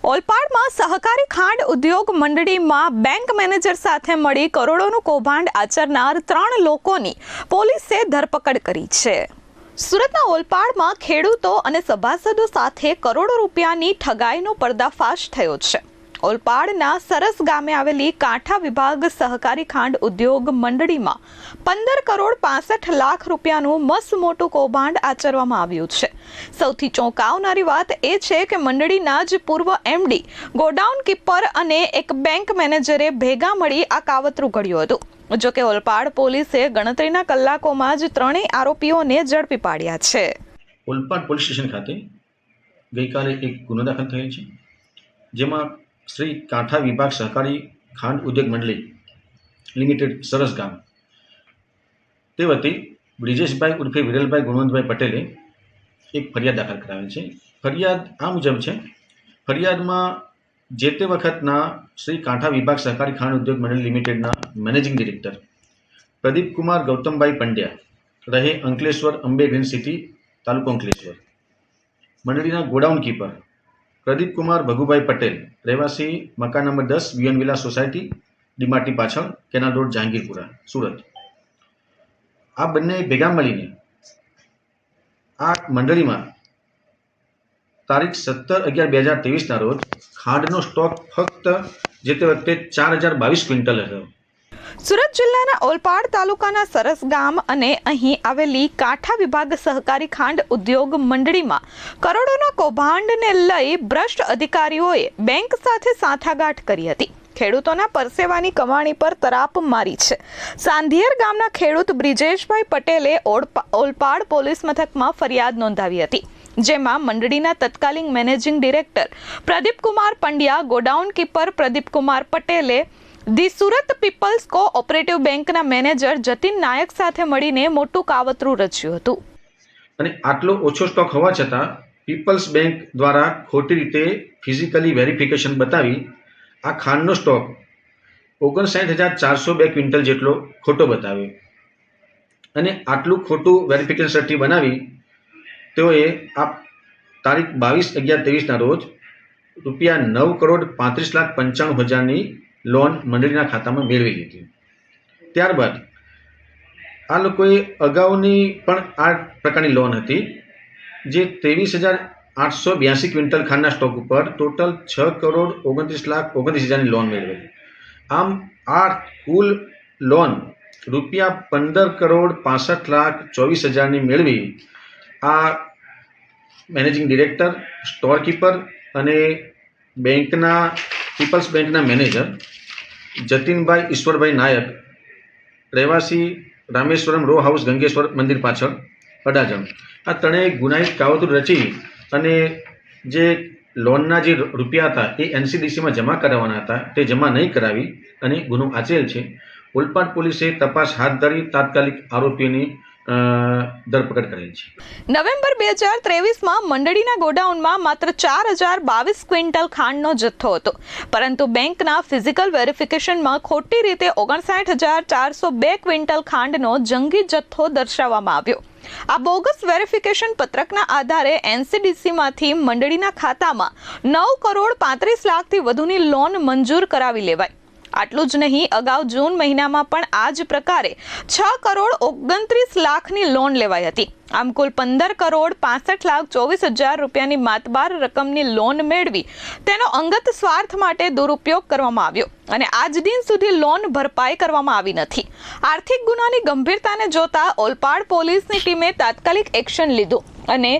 ઓલપાડમાં સહકારી ખાંડ ઉદ્યોગ મંડળીમાં બેંક મેનેજર સાથે મળી કરોડોનું કૌભાંડ આચરનાર 3 લોકોની પોલીસે ધરપકડ કરી છે। સુરતના ઓલપાડમાં ખેડૂતો અને સભાસદો સાથે કરોડો રૂપિયાની ઠગાઈનો પર્દાફાશ થયો છે। ઓલપાડના સરસ ગામે આવેલી કાંઠા વિભાગ સહકારી ખાંડ ઉદ્યોગ મંડળીમાં 15 કરોડ 65 લાખ રૂપિયાનું મસ્ત મોટું કૌભાંડ આચરવામાં આવ્યું છે। સૌથી ચોંકાવનારી વાત એ છે કે મંડળીના જ પૂર્વ એમડી, ગોડાઉન કીપર અને એક બેંક મેનેજરે ભેગા મળી આ કાવતરું ઘડ્યું હતું। જો કે ઓલપાડ પોલીસે ગણતરીના કલાકોમાં જ 3 આરોપીઓને ઝડપી પાડ્યા છે। ઓલપાડ પોલીસ સ્ટેશન ખાતે ગઈકાલે એક ગુનો દાખલ થયેલ છે, જેમાં શ્રી કાંઠા વિભાગ સહકારી ખાંડ ઉદ્યોગ મંડળી લિમિટેડ સરસ ગામ તે વતી બ્રિજેશભાઈ ઉર્ફે વિરલભાઈ ગુણવંતભાઈ પટેલે એક ફરિયાદ દાખલ કરાવેલ છે। ફરિયાદ આ મુજબ છે। ફરિયાદમાં જે તે વખતના શ્રી કાંઠા વિભાગ સહકારી ખાંડ ઉદ્યોગ મંડળી લિમિટેડના મેનેજિંગ ડિરેક્ટર પ્રદીપ કુમાર ગૌતમભાઈ પંડ્યા રહે અંકલેશ્વર અંબે ગ્રીન સિટી તાલુકો અંકલેશ્વર, મંડળીના ગોડાઉન કીપર પ્રદીપ કુમાર ભગુભાઈ પટેલ રહેવાસી મકાન નંબર 10 વિયન વિલા સોસાયટી ડીમાર્ટી પાછળ કેનાલ રોડ જહાંગીરપુરા સુરત, આ બંને ભેગા મળીને આ મંડળીમાં તારીખ 17/11/2023ના રોજ ખાંડનો સ્ટોક ફક્ત જે તે વખતે 4022 ક્વિન્ટલ હતો। સુરત જિલ્લાના ઓલપાડ તાલુકાના સરસ ગામ અને અહીં આવેલી કાંઠા વિભાગ સહકારી ખાંડ ઉદ્યોગ મંડળીમાં કરોડોના કૌભાંડને લઈ ભ્રષ્ટ અધિકારીઓએ બેંક સાથે સાંઠાગાંઠ કરી હતી। ખેડૂતોના પરસેવાની કમાણી પર તરાપ મારી છે। સાંધિયેર ગામના ખેડૂત બ્રિજેશભાઈ પટેલે ઓલપાડ પોલીસ મથકમાં ફરિયાદ નોંધાવી હતી, જેમાં મંડળીના તત્કાલીન managing director Pradeep Kumar Pandya, godown keeper Pradeep Kumar પટેલે ધી સુરત પીપલ્સ કોઓપરેટિવ બેંકના મેનેજર જતીન નાયક સાથે મળીને મોટું કાવતરું રચ્યું હતું। અને આટલો ઓછો સ્ટોક હોવા છતાં પીપલ્સ બેંક દ્વારા ખોટી રીતે ફિઝિકલી વેરિફિકેશન બતાવી આ ખાંડનો સ્ટોક 59,402 ક્વિન્ટલ જેટલો ખોટો બતાવ્યો અને આટલું ખોટું વેરિફિકેશન સર્ટી બનાવી તેઓએ આ તારીખ 22/11/23ના રોજ રૂપિયા 9,35,95,000ની લોન મંડળીના ખાતામાં મેળવી લીધી। ત્યારબાદ આ લોકોએ અગાઉની પણ આ પ્રકારની લોન હતી, જે 23,882 ક્વિન્ટલ ખાંડના સ્ટોક ઉપર ટોટલ 6,29,29,000ની લોન મેળવેલી। આમ આ કુલ લોન રૂપિયા 15,65,24,000ની મેળવી આ મેનેજિંગ ડિરેક્ટર, સ્ટોર કીપર અને બેંકના પીપલ્સ બેંકના મેનેજર જતીનભાઈ ઈશ્વરભાઈ નાયક રહેવાસી રામેશ્વરમ રો હાઉસ ગંગેશ્વર મંદિર પાછળ અડાજણ, આ ત્રણેય ગુનાહિત કાવતરું રચી અને જે લોનના જે રૂપિયા હતા એ એનસીડીસીમાં જમા કરાવવાના હતા તે જમા નહીં કરાવી અને ગુનો આચરેલ છે। ઓલપાડ પોલીસે તપાસ હાથ ધરી તાત્કાલિક આરોપીઓની ધરપકડ કરેલ છે। નવેમ્બર 2023માં મંડળીના ગોડાઉનમાં માત્ર 4,022 ક્વિન્ટલ ખાંડનો જથ્થો હતો, પરંતુ બેંકના ફિઝિકલ વેરિફિકેશનમાં ખોટી રીતે 59,402 ક્વિન્ટલ ખાંડનો જંગી જથ્થો દર્શાવવામાં આવ્યો। આ બોગસ વેરિફિકેશન પત્રકના આધારે એનસીડીસીમાંથી મંડળીના ખાતામાં 9,35 લાખથી વધુની લોન મંજૂર કરાવી લેવાઈ। આટલું જ નહીં, અગાઉ જૂન મહિનામાં પણ આ જ પ્રકારે 6,29 લાખની લોન લેવાઈ હતી। આમ કુલ 15,65,24,000 રૂપિયાની માતબાર રકમની લોન મેળવી તેનો અંગત સ્વાર્થ માટે દુરુપયોગ કરવામાં આવ્યો અને આજ દિન સુધી લોન ભરપાઈ કરવામાં આવી નથી। આર્થિક ગુનાની ગંભીરતાને જોતા ઓલપાડ પોલીસની ટીમે તાત્કાલિક એક્શન લીધું અને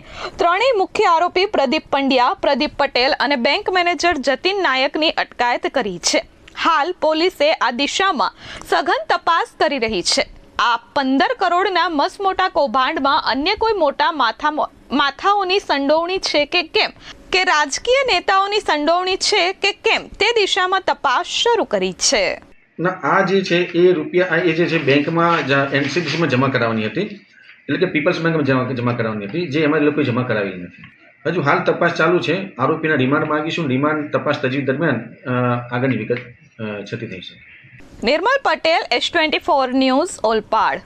3 મુખ્ય આરોપી પ્રદીપ પંડ્યા, પ્રદીપ પટેલ અને બેંક મેનેજર જતીન નાયકની અટકાયત કરી છે। હાલ પોલીસે આ દિશામાં સઘન તપાસ કરી રહી છે। આ 15 કરોડના મસમોટા કૌભાંડમાં અન્ય કોઈ મોટા માથાઓની સંડોવણી છે કે કેમ, કે રાજકીય નેતાઓની સંડોવણી છે કે કેમ, તે દિશામાં તપાસ શરૂ કરી છે। ના, આ જે છે એ રૂપિયા એ જે છે બેંકમાં એનસીડીસીમાં જમા કરાવવાની હતી, એટલે કે પીપલ્સ બેંકમાં જમા કરાવવાની હતી, જે એમાં લોકોએ જમા કરાવેલી નથી। હજુ હાલ તપાસ ચાલુ છે। આરોપીના રિમાન્ડ માંગીશું। રિમાન્ડ તપાસ તજવીજ દરમિયાન આગળની વિગત છતી થઈ છે। નિર્મલ પટેલ, S24 ન્યૂઝ, ઓલપાડ।